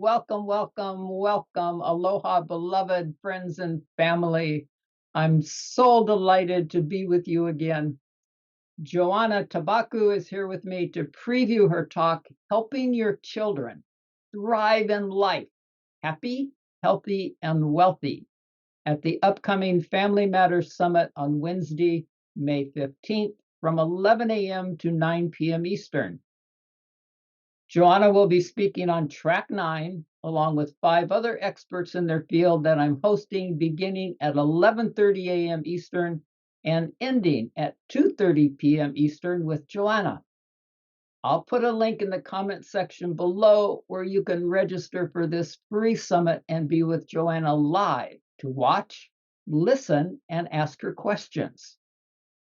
Welcome, welcome, welcome. Aloha, beloved friends and family. I'm so delighted to be with you again. Joanna Tabaku is here with me to preview her talk, Helping Your Children Thrive in Life, Happy, Healthy, and Wealthy, at the upcoming Family Matters Summit on Wednesday, May 15th from 11 a.m. to 9 p.m. Eastern. Joanna will be speaking on track 9, along with 5 other experts in their field that I'm hosting beginning at 11:30 a.m. Eastern and ending at 2:30 p.m. Eastern with Joanna. I'll put a link in the comment section below where you can register for this free summit and be with Joanna live to watch, listen, and ask her questions.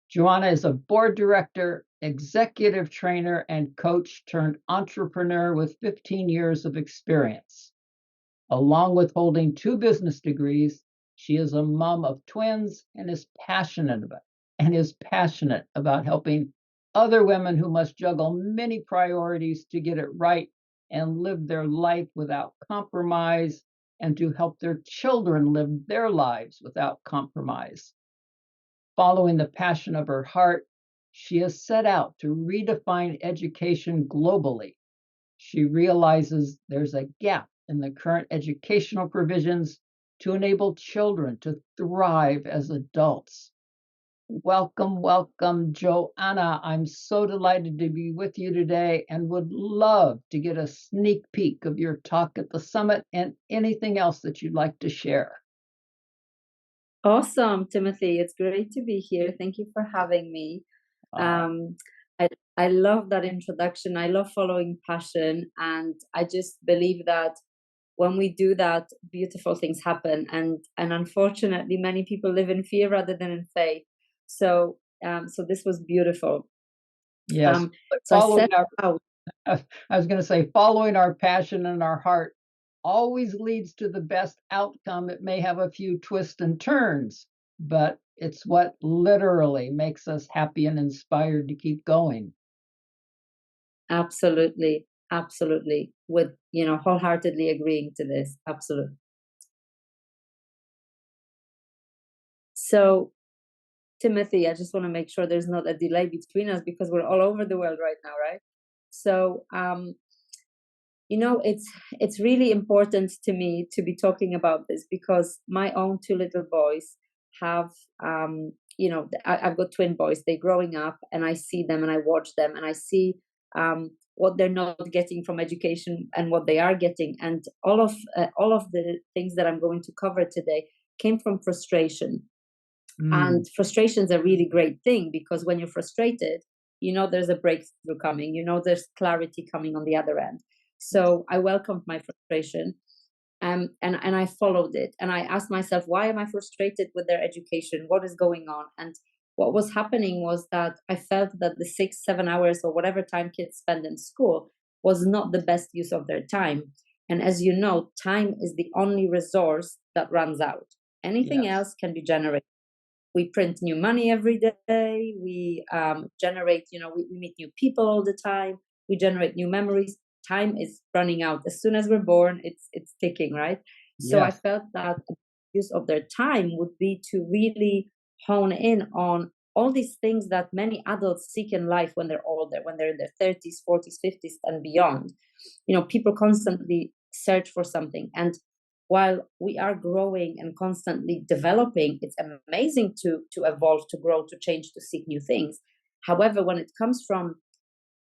Joanna is a board director, executive trainer, and coach turned entrepreneur with 15 years of experience. Along with holding 2 business degrees, she is a mom of twins and is passionate about helping other women who must juggle many priorities to get it right and live their life without compromise, and to help their children live their lives without compromise. Following the passion of her heart, she has set out to redefine education globally. She realizes there's a gap in the current educational provisions to enable children to thrive as adults. Welcome, welcome, Joanna. I'm so delighted to be with you today and would love to get a sneak peek of your talk at the summit and anything else that you'd like to share. Awesome, Timothy. It's great to be here. Thank you for having me. I love that introduction. I love following passion, and I just believe that when we do that, beautiful things happen. And unfortunately, many people live in fear rather than in faith. So this was beautiful. Yes. I was going to say, following our passion and our heart always leads to the best outcome. It may have a few twists and turns, but it's what literally makes us happy and inspired to keep going. Absolutely. Absolutely. With, wholeheartedly agreeing to this. Absolutely. So, Timothy, I just want to make sure there's not a delay between us because we're all over the world right now, right? So, it's really important to me to be talking about this because my own 2 little boys have, I've got twin boys. They're growing up, and I see them, and I watch them, and I see what they're not getting from education and what they are getting, and all of the things that I'm going to cover today came from frustration. And frustration is a really great thing because when you're frustrated, there's a breakthrough coming, there's clarity coming on the other end. So I welcomed my frustration, and I followed it, and I asked myself, why am I frustrated with their education? What is going on? And what was happening was that I felt that the 6-7 hours or whatever time kids spend in school was not the best use of their time. And as you know, time is the only resource that runs out. Anything else can be generated. We print new money every day. We generate, we meet new people all the time. We generate new memories. Time is running out. As soon as we're born, it's ticking, right? So I felt that the use of their time would be to really hone in on all these things that many adults seek in life when they're older, when they're in their 30s, 40s, 50s, and beyond. People constantly search for something. And while we are growing and constantly developing, it's amazing to evolve, to grow, to change, to seek new things. However, when it comes from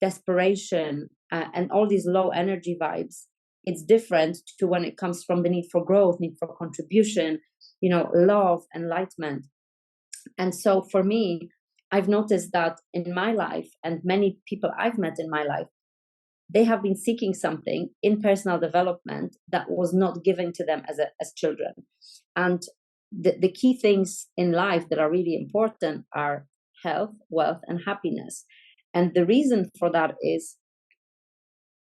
desperation and all these low energy vibes, it's different to when it comes from the need for growth, need for contribution, love, enlightenment. And so for me, I've noticed that in my life, and many people I've met in my life, they have been seeking something in personal development that was not given to them as children. And the key things in life that are really important are health, wealth, and happiness. And the reason for that is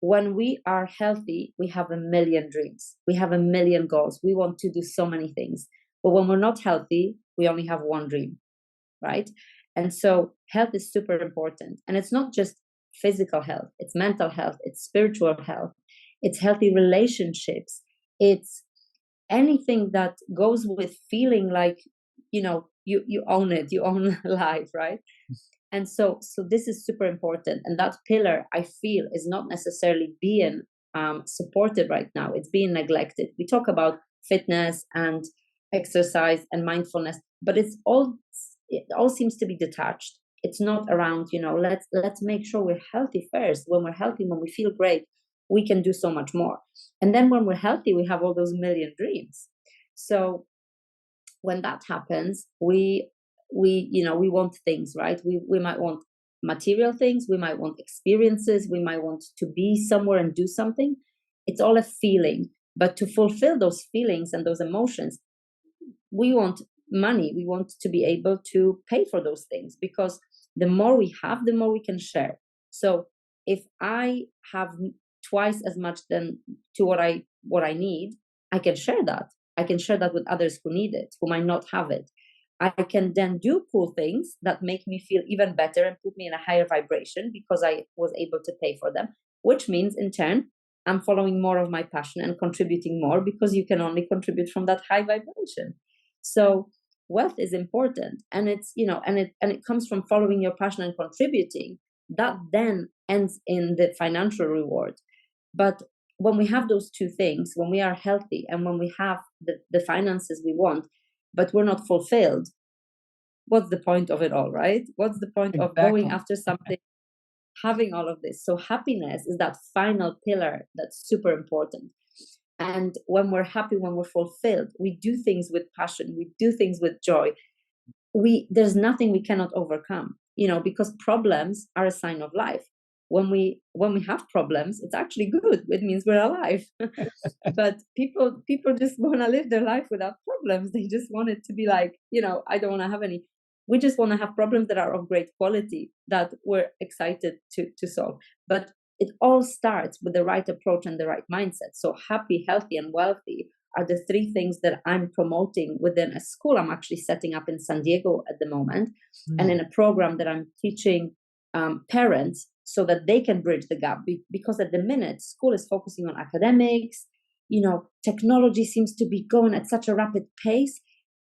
when we are healthy, we have a million dreams. We have a million goals. We want to do so many things. But when we're not healthy, we only have one dream, right? And so health is super important. And it's not just physical health, it's mental health, it's spiritual health, it's healthy relationships, it's anything that goes with feeling like, you own it, you own life, right? And so this is super important, and that pillar, I feel, is not necessarily being supported right now. It's being neglected. We talk about fitness and exercise and mindfulness, but it all seems to be detached. It's not around, let's make sure we're healthy first. When we're healthy, when we feel great, we can do so much more. And then when we're healthy, we have all those million dreams. So when that happens, we want things, right? We might want material things, we might want experiences, we might want to be somewhere and do something. It's all a feeling, but to fulfill those feelings and those emotions, we want money. We want to be able to pay for those things, because the more we have, the more we can share. So if I have twice as much than to what I need, I can share that. I can share that with others who need it, who might not have it. I can then do cool things that make me feel even better and put me in a higher vibration because I was able to pay for them, which means in turn, I'm following more of my passion and contributing more, because you can only contribute from that high vibration. So wealth is important, and it's, and it comes from following your passion and contributing. That then ends in the financial reward. But when we have those two things, when we are healthy and when we have the finances we want, but we're not fulfilled, what's the point of it all, right? What's the point of going after something, having all of this? So happiness is that final pillar that's super important. And when we're happy, when we're fulfilled, we do things with passion, we do things with joy. There's nothing we cannot overcome, because problems are a sign of life. When we have problems, it's actually good. It means we're alive. But people just want to live their life without problems. They just want it to be like, I don't want to have any. We just want to have problems that are of great quality, that we're excited to solve. But it all starts with the right approach and the right mindset. So happy, healthy, and wealthy are the three things that I'm promoting within a school I'm actually setting up in San Diego at the moment, and in a program that I'm teaching parents so that they can bridge the gap. Because at the minute, school is focusing on academics, technology seems to be going at such a rapid pace,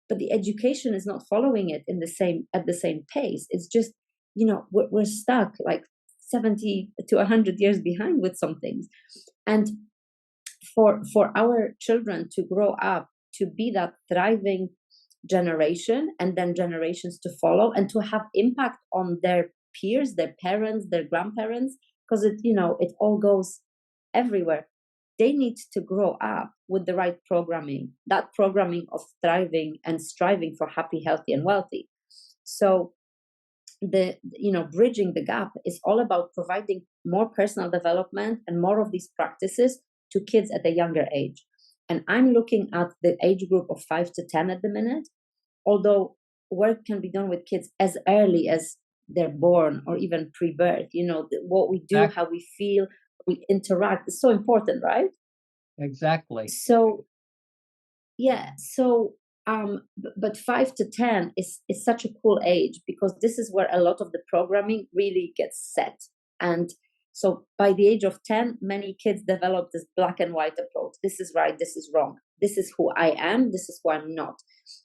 but the education is not following it at the same pace. It's just, we're stuck like 70 to 100 years behind with some things. And for our children to grow up to be that thriving generation, and then generations to follow, and to have impact on their peers, their parents, their grandparents, because it all goes everywhere. They need to grow up with the right programming, that programming of thriving and striving for happy, healthy, and wealthy. So bridging the gap is all about providing more personal development and more of these practices to kids at a younger age. And I'm looking at the age group of 5 to 10 at the minute, although work can be done with kids as early as they're born, or even pre-birth. What we do, how we feel, we interact is so important, right? Exactly. So but 5 to 10 is such a cool age, because this is where a lot of the programming really gets set. And so by the age of 10, many kids develop this black and white approach. This is right, this is wrong. This is who I am, this is who I'm not.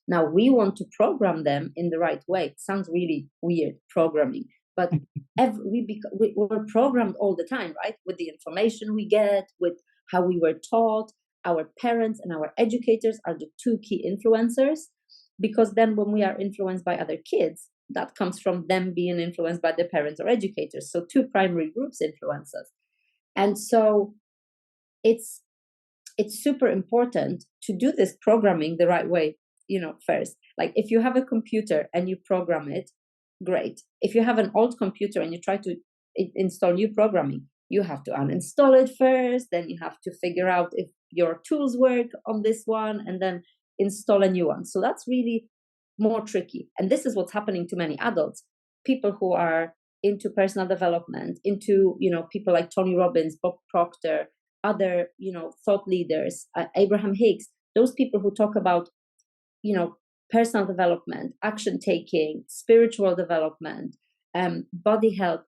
Now we want to program them in the right way. It sounds really weird, programming, but we're programmed all the time, right? With the information we get, with how we were taught. Our parents and our educators are the two key influencers, because then when we are influenced by other kids, that comes from them being influenced by their parents or educators. So two primary groups influence us. And so it's super important to do this programming the right way, first. Like if you have a computer and you program it, great. If you have an old computer and you try to install new programming, you have to uninstall it first, then you have to figure out if your tools work on this one, and then install a new one. So that's really more tricky. And this is what's happening to many adults, people who are into personal development, into, people like Tony Robbins, Bob Proctor, other, thought leaders, Abraham Hicks, those people who talk about, personal development, action taking, spiritual development, body health,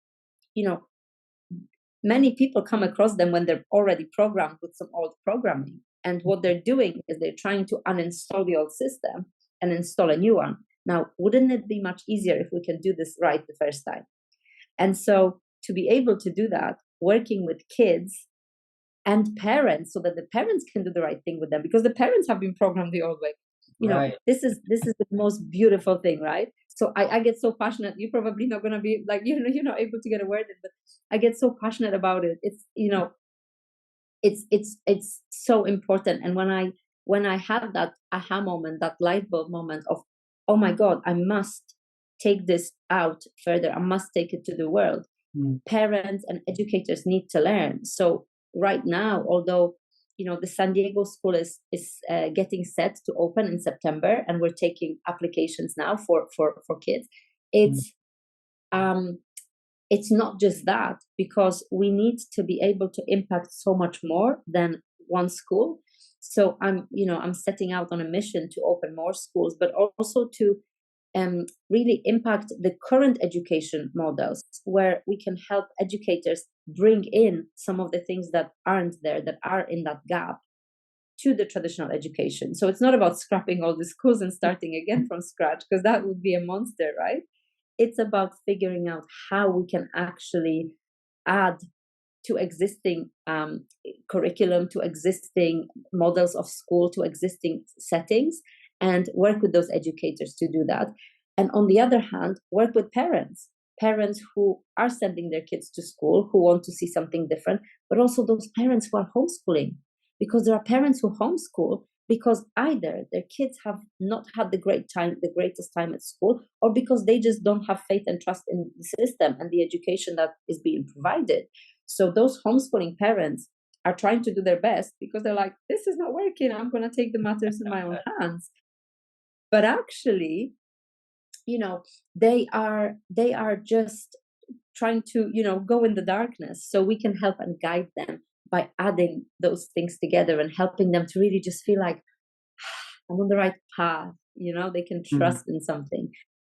many people come across them when they're already programmed with some old programming. And what they're doing is they're trying to uninstall the old system and install a new one. Now, wouldn't it be much easier if we can do this right the first time? And so to be able to do that, working with kids and parents, so that the parents can do the right thing with them, because the parents have been programmed the old way. Right. This is the most beautiful thing, right? So I get so passionate. You're probably not gonna be like, you're not able to get a word in, but I get so passionate about it. It's so important. And when I had that aha moment, that light bulb moment of, oh my God, I must take this out further. I must take it to the world. Parents and educators need to learn. So right now, although the San Diego school is getting set to open in September, and we're taking applications now for kids. It's not just that, because we need to be able to impact so much more than one school. So I'm setting out on a mission to open more schools, but also to really impact the current education models, where we can help educators bring in some of the things that aren't there, that are in that gap, to the traditional education. So it's not about scrapping all the schools and starting again from scratch, because that would be a monster, right? It's about figuring out how we can actually add to existing curriculum, to existing models of school, to existing settings, and work with those educators to do that. And on the other hand, work with parents who are sending their kids to school, who want to see something different, but also those parents who are homeschooling, because there are parents who homeschool because either their kids have not had the greatest time at school, or because they just don't have faith and trust in the system and the education that is being provided. So those homeschooling parents are trying to do their best, because they're like, this is not working, I'm going to take the matters in my own hands. But actually, they are just trying to go in the darkness, so we can help and guide them by adding those things together and helping them to really just feel like, I'm on the right path. They can trust in something.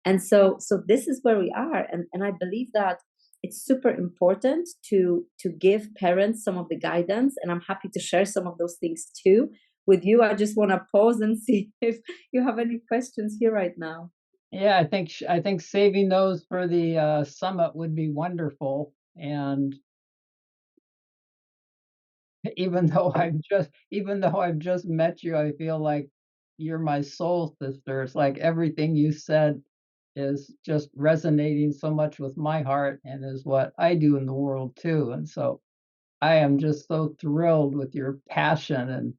And so this is where we are. And I believe that it's super important to give parents some of the guidance, and I'm happy to share some of those things too with you. I just want to pause and see if you have any questions here right now. Yeah, I think saving those for the summit would be wonderful. And even though I've just met you, I feel like you're my soul sister. It's like everything you said is just resonating so much with my heart, and is what I do in the world too. And so I am just so thrilled with your passion, and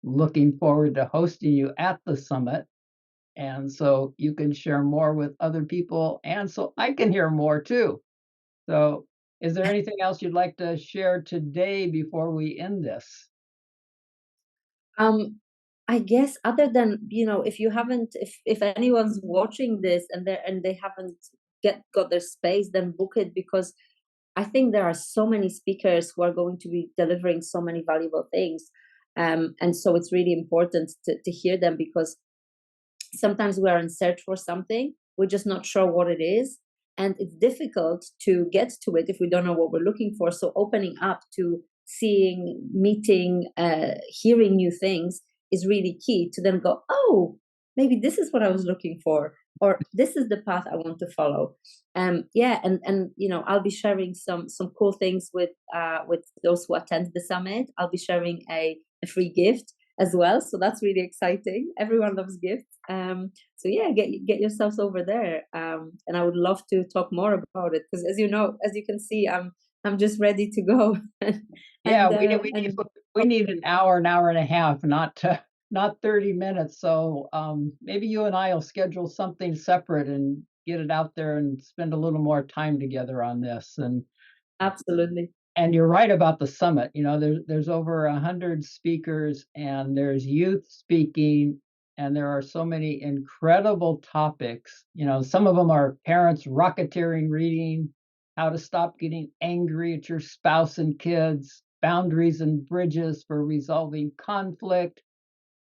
looking forward to hosting you at the summit. And so you can share more with other people, and so I can hear more too. So is there anything else you'd like to share today before we end this? I guess, other than, if anyone's watching this and they haven't got their space, then book it, because I think there are so many speakers who are going to be delivering so many valuable things. And so it's really important to hear them, because sometimes we are in search for something, we're just not sure what it is, and it's difficult to get to it if we don't know what we're looking for. So opening up to seeing, meeting, hearing new things is really key, to then go, oh, maybe this is what I was looking for, or this is the path I want to follow. And I'll be sharing some cool things with those who attend the summit. I'll be sharing a free gift as well, so that's really exciting. Everyone loves gifts. So yeah, get yourselves over there, and I would love to talk more about it, because as you can see, I'm just ready to go. Yeah, we need an hour and a half, not 30 minutes. So maybe you and I will schedule something separate and get it out there and spend a little more time together on this. And absolutely. And you're right about the summit. There's over 100 speakers, and there's youth speaking, and there are so many incredible topics. Some of them are parents rocketeering reading, how to stop getting angry at your spouse and kids, boundaries and bridges for resolving conflict,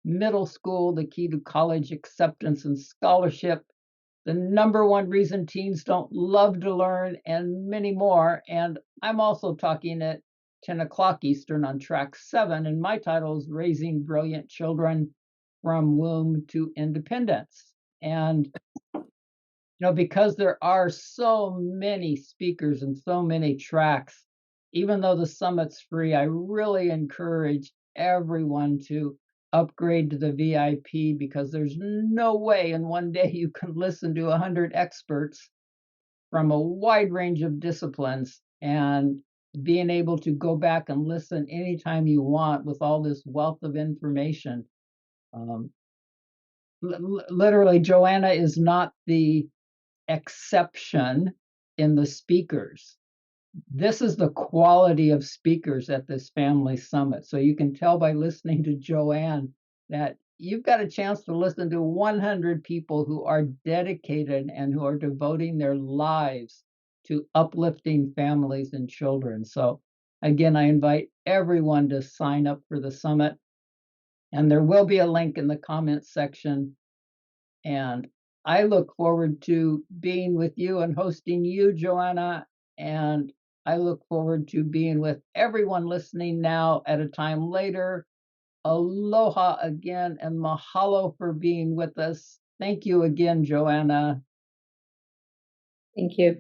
middle school, the key to college acceptance and scholarship, the number one reason teens don't love to learn, and many more. And I'm also talking at 10 o'clock Eastern on track 7, and my title is Raising Brilliant Children from Womb to Independence. And because there are so many speakers and so many tracks, even though the summit's free, I really encourage everyone to upgrade to the VIP, because there's no way in one day you can listen to 100 experts from a wide range of disciplines, and being able to go back and listen anytime you want with all this wealth of information. Literally, Joanna is not the exception in the speakers. This is the quality of speakers at this family summit. So you can tell by listening to Joanne that you've got a chance to listen to 100 people who are dedicated and who are devoting their lives to uplifting families and children. So again, I invite everyone to sign up for the summit, and there will be a link in the comments section. And I look forward to being with you and hosting you, Joanna. And I look forward to being with everyone listening now at a time later. Aloha again, and mahalo for being with us. Thank you again, Joanna. Thank you.